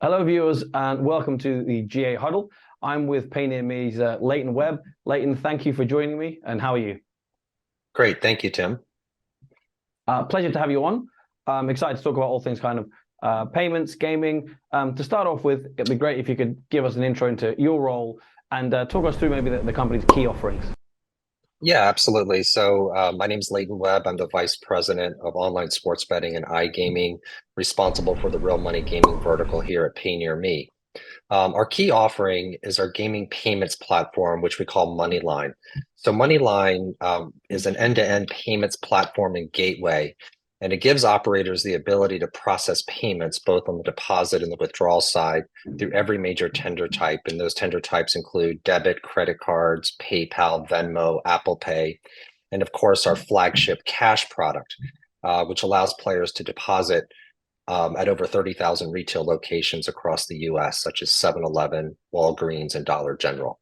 Hello, viewers, and welcome to the GA Huddle. I'm with PayNearMe's Leighton Webb. Leighton, thank you for joining me, and how are you? Great. Thank you, Tim. Pleasure to have you on. I'm excited to talk about all things kind of payments, gaming. To start off with, it'd be great if you could give us an intro into your role and talk us through maybe the company's key offerings. Yeah, absolutely. So my name is Leighton Webb. I'm the Vice President of Online Sports Betting and iGaming, responsible for the real money gaming vertical here at PayNearMe. Our key offering is our gaming payments platform, which we call Moneyline. So Moneyline is an end-to-end payments platform and gateway, and it gives operators the ability to process payments both on the deposit and the withdrawal side through every major tender type. And those tender types include debit, credit cards, PayPal, Venmo, Apple Pay, and of course our flagship cash product, which allows players to deposit at over 30,000 retail locations across the US, such as 7-Eleven, Walgreens, and Dollar General.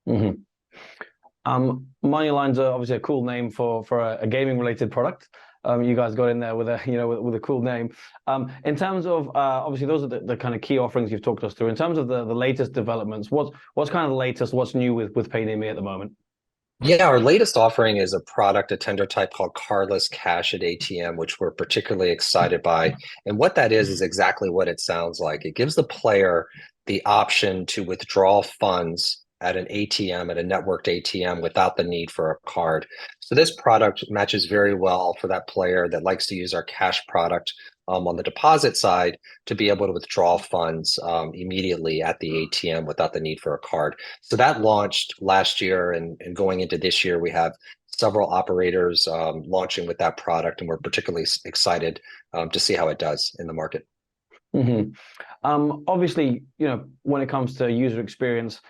Mm-hmm. Moneyline's obviously a cool name for a gaming related product. You guys got in there with a cool name. In terms of obviously those are the kind of key offerings you've talked us through. In terms of the latest developments, what's kind of the latest? What's new with PayNearMe at the moment? Yeah, our latest offering is a product, a tender type called Cardless Cash at ATM, which we're particularly excited by. And what that is exactly what it sounds like. It gives the player the option to withdraw funds at an ATM, at a networked ATM, without the need for a card. So this product matches very well for that player that likes to use our cash product on the deposit side to be able to withdraw funds immediately at the ATM without the need for a card. So that launched last year, and going into this year, we have several operators launching with that product, and we're particularly excited to see how it does in the market. Mm-hmm. Obviously, when it comes to user experience,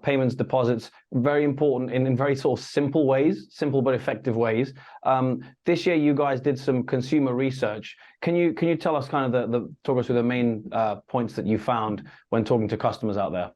payments, deposits, very important in very sort of simple ways, simple but effective ways. This year, you guys did some consumer research. Can you tell us kind of talk us through the main points that you found when talking to customers out there?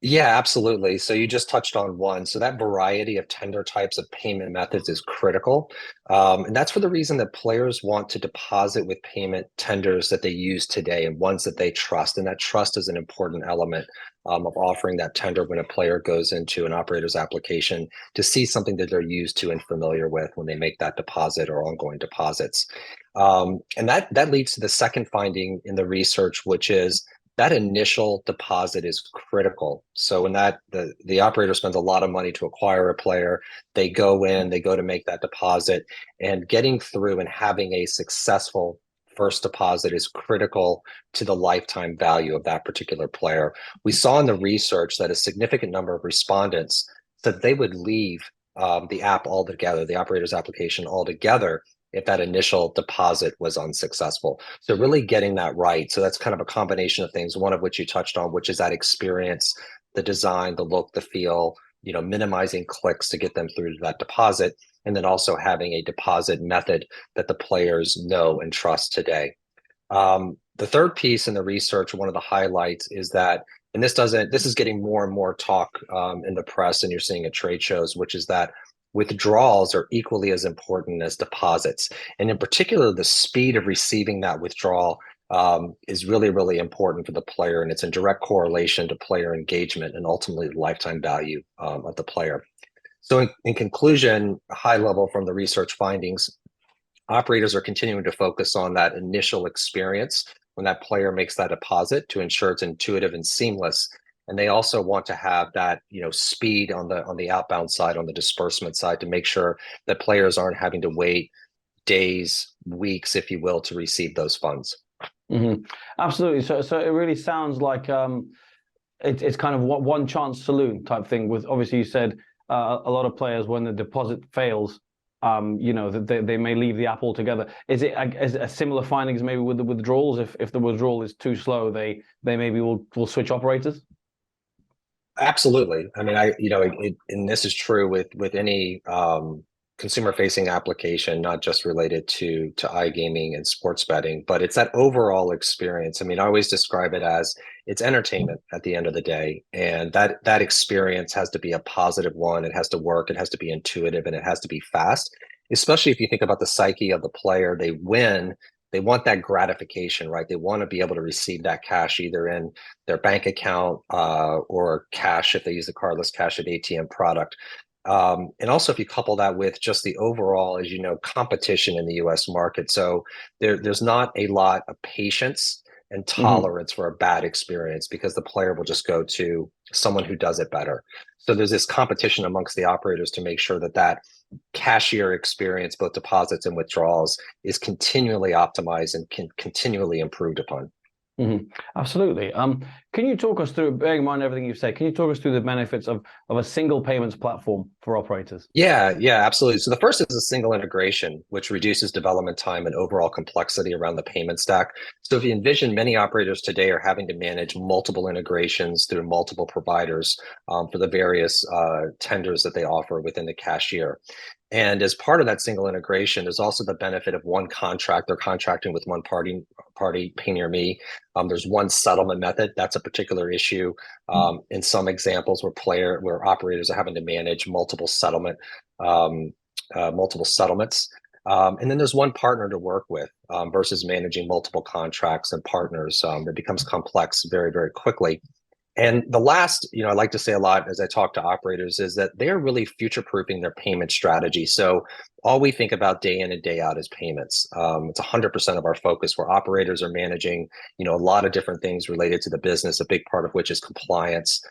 Yeah, absolutely. So you just touched on one. So that variety of tender types of payment methods is critical. And that's for the reason that players want to deposit with payment tenders that they use today and ones that they trust. And that trust is an important element of offering that tender when a player goes into an operator's application to see something that they're used to and familiar with when they make that deposit or ongoing deposits. And that leads to the second finding in the research, which is that initial deposit is critical. So when the operator spends a lot of money to acquire a player, they go to make that deposit, and getting through and having a successful first deposit is critical to the lifetime value of that particular player. We saw in the research that a significant number of respondents said they would leave the app altogether, the operator's application altogether, if that initial deposit was unsuccessful. So really getting that right. So that's kind of a combination of things, one of which you touched on, which is that experience, the design, the look, the feel, minimizing clicks to get them through to that deposit, and then also having a deposit method that the players know and trust today. The third piece in the research, one of the highlights is that, and this is getting more and more talk in the press, and you're seeing at trade shows, which is that withdrawals are equally as important as deposits. And in particular, the speed of receiving that withdrawal is really, really important for the player. And it's in direct correlation to player engagement and ultimately the lifetime value of the player. So in conclusion, high level from the research findings, operators are continuing to focus on that initial experience when that player makes that deposit to ensure it's intuitive and seamless. And they also want to have that, speed on the outbound side, on the disbursement side, to make sure that players aren't having to wait days, weeks, if you will, to receive those funds. Mm-hmm. Absolutely. So it really sounds like it's kind of what one chance saloon type thing. With obviously you said a lot of players when the deposit fails, that they may leave the app altogether. Is it a similar findings maybe with the withdrawals? If the withdrawal is too slow, they maybe will switch operators. Absolutely. I mean, and this is true with any consumer-facing application, not just related to iGaming and sports betting, but it's that overall experience. I mean, I always describe it as it's entertainment at the end of the day, and that experience has to be a positive one. It has to work. It has to be intuitive, and it has to be fast. Especially if you think about the psyche of the player, they win They want that gratification, right? They want to be able to receive that cash either in their bank account or cash if they use the cardless cash at ATM product. And also, if you couple that with just the overall, as you know, competition in the U.S. market, so there's not a lot of patience and Hmm. tolerance for a bad experience because the player will just go to someone who does it better. So there's this competition amongst the operators to make sure that that cashier experience, both deposits and withdrawals, is continually optimized and continually improved upon. Hmm. Absolutely. Can you talk us through, bearing in mind everything you've said, can you talk us through the benefits of a single payments platform for operators? Yeah, absolutely. So the first is a single integration, which reduces development time and overall complexity around the payment stack. So if you envision, many operators today are having to manage multiple integrations through multiple providers for the various tenders that they offer within the cashier. And as part of that single integration, there's also the benefit of one contract. They're contracting with one party, Payoneer. There's one settlement method. That's a particular issue in some examples where operators are having to manage um, multiple settlements. And then there's one partner to work with versus managing multiple contracts and partners. It becomes complex very, very quickly. And the last, I like to say a lot as I talk to operators is that they're really future-proofing their payment strategy. So all we think about day in and day out is payments. It's 100% of our focus where operators are managing, a lot of different things related to the business, a big part of which is compliance,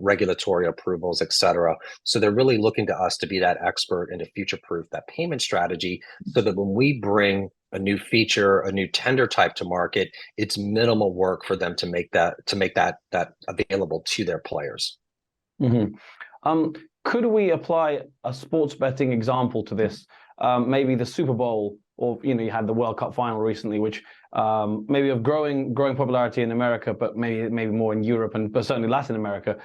regulatory approvals, et cetera. So they're really looking to us to be that expert and to future-proof that payment strategy so that when we bring a new feature, a new tender type to market, it's minimal work for them to make that available to their players. Hmm. Could we apply a sports betting example to this? Maybe the Super Bowl, or you had the World Cup final recently, which maybe of growing popularity in America, but maybe more in Europe and but certainly Latin America.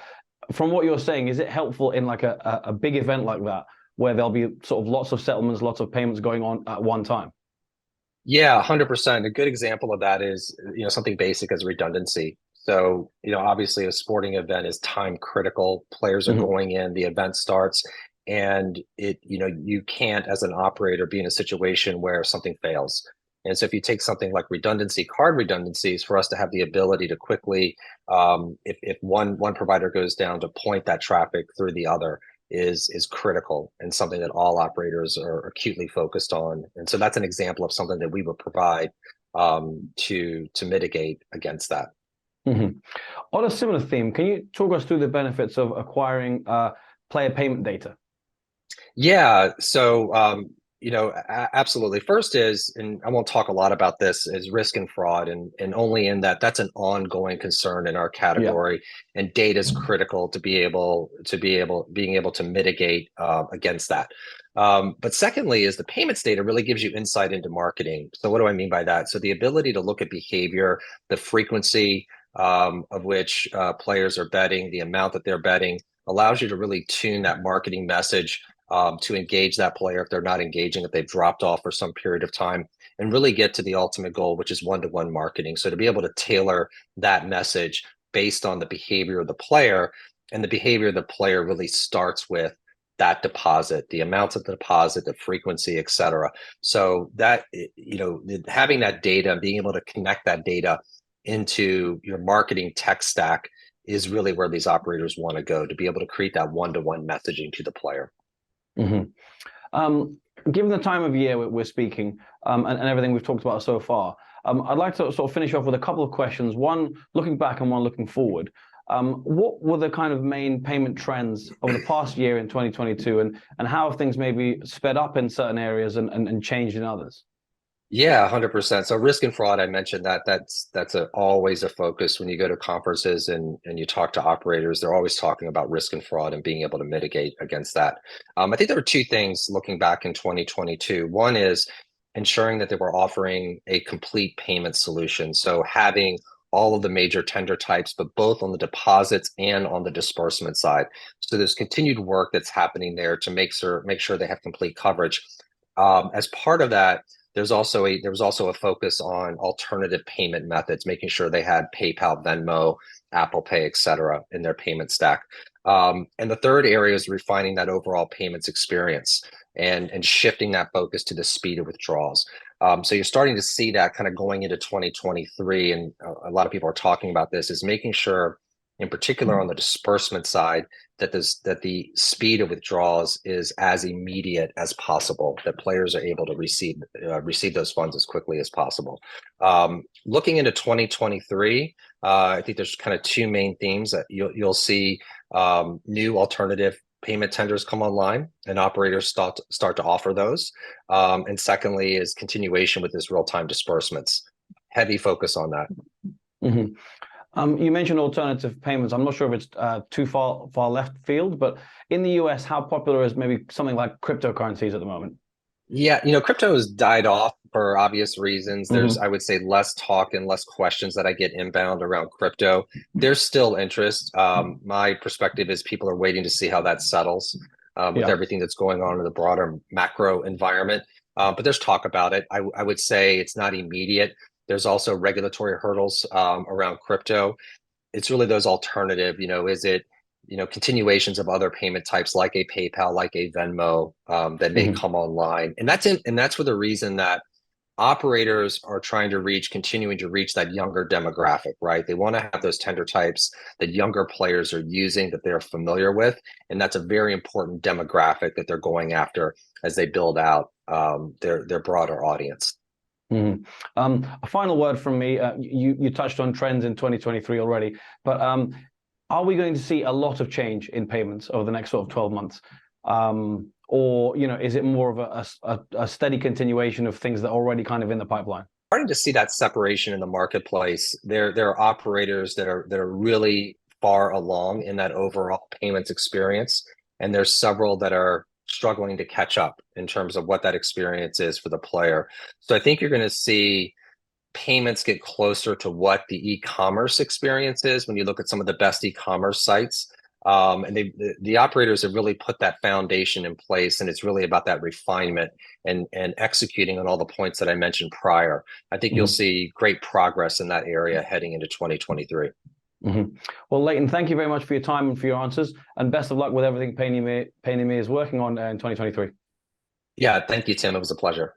From what you're saying, is it helpful in like a big event like that where there'll be sort of lots of settlements, lots of payments going on at one time? Yeah, 100%. A good example of that is, something basic as redundancy. So, obviously a sporting event is time critical. Players are Hmm. going in, the event starts, and you can't as an operator be in a situation where something fails. And so if you take something like redundancy, card redundancies, for us to have the ability to quickly, if one provider goes down, to point that traffic through the other is critical and something that all operators are acutely focused on. And so that's an example of something that we would provide to mitigate against that. Hmm. On a similar theme, can you talk us through the benefits of acquiring player payment data? Yeah, so absolutely. First is, and I won't talk a lot about this, is risk and fraud, and only in that's an ongoing concern in our Yeah. category, and data is critical to being able to mitigate against that. But secondly, is the payments data really gives you insight into marketing. So what do I mean by that? So the ability to look at behavior, the frequency of which players are betting, the amount that they're betting, allows you to really tune that marketing message to engage that player if they're not engaging, if they've dropped off for some period of time, and really get to the ultimate goal, which is one-to-one marketing. So to be able to tailor that message based on the behavior of the player, and the behavior of the player really starts with that deposit, the amounts of the deposit, the frequency, et cetera. So that, having that data and being able to connect that data into your marketing tech stack is really where these operators want to go, to be able to create that one-to-one messaging to the player. Hmm. Given the time of year we're speaking and everything we've talked about so far, I'd like to sort of finish off with a couple of questions, one looking back and one looking forward. What were the kind of main payment trends over the past year in 2022, and how have things maybe sped up in certain areas and changed in others? Yeah, 100%. So risk and fraud, I mentioned that's always a focus when you go to conferences and you talk to operators. They're always talking about risk and fraud and being able to mitigate against that. I think there were two things looking back in 2022. One is ensuring that they were offering a complete payment solution. So having all of the major tender types, but both on the deposits and on the disbursement side. So there's continued work that's happening there to make sure they have complete coverage. As part of that, there was also a focus on alternative payment methods, making sure they had PayPal, Venmo, Apple Pay, et cetera, in their payment stack. And the third area is refining that overall payments experience. and shifting that focus to the speed of withdrawals. So you're starting to see that kind of going into 2023, and a lot of people are talking about this, is making sure, in particular on the disbursement side, that the speed of withdrawals is as immediate as possible, that players are able to receive those funds as quickly as possible. Looking into 2023, I think there's kind of two main themes that you'll see new alternative payment tenders come online and operators start to offer those. And secondly is continuation with this real-time disbursements. Heavy focus on that. Mm-hmm. You mentioned alternative payments. I'm not sure if it's too far left field, but in the US, how popular is maybe something like cryptocurrencies at the moment? Yeah, crypto has died off for obvious reasons. There's, I would say, less talk and less questions that I get inbound around crypto. There's still interest. My perspective is people are waiting to see how that settles with everything that's going on in the broader macro environment. But there's talk about it. I would say it's not immediate. There's also regulatory hurdles around crypto. It's really those alternative, is it, continuations of other payment types like a PayPal, like a Venmo that may come online. And that's for the reason that operators are continuing to reach that younger demographic, right? They want to have those tender types that younger players are using, that they're familiar with. And that's a very important demographic that they're going after as they build out their broader audience. Mm-hmm. A final word from me. You touched on trends in 2023 already, but are we going to see a lot of change in payments over the next sort of 12 months? Or, is it more of a steady continuation of things that are already kind of in the pipeline? Starting to see that separation in the marketplace. There are operators that are really far along in that overall payments experience, and there's several that are struggling to catch up in terms of what that experience is for the player. So I think you're going to see payments get closer to what the e-commerce experience is when you look at some of the best e-commerce sites. And the operators have really put that foundation in place, and it's really about that refinement and executing on all the points that I mentioned prior. I think you'll see great progress in that area heading into 2023. Well, Leighton, thank you very much for your time and for your answers, and best of luck with everything Payoneer is working on in 2023. Yeah, thank you, Tim. It was a pleasure.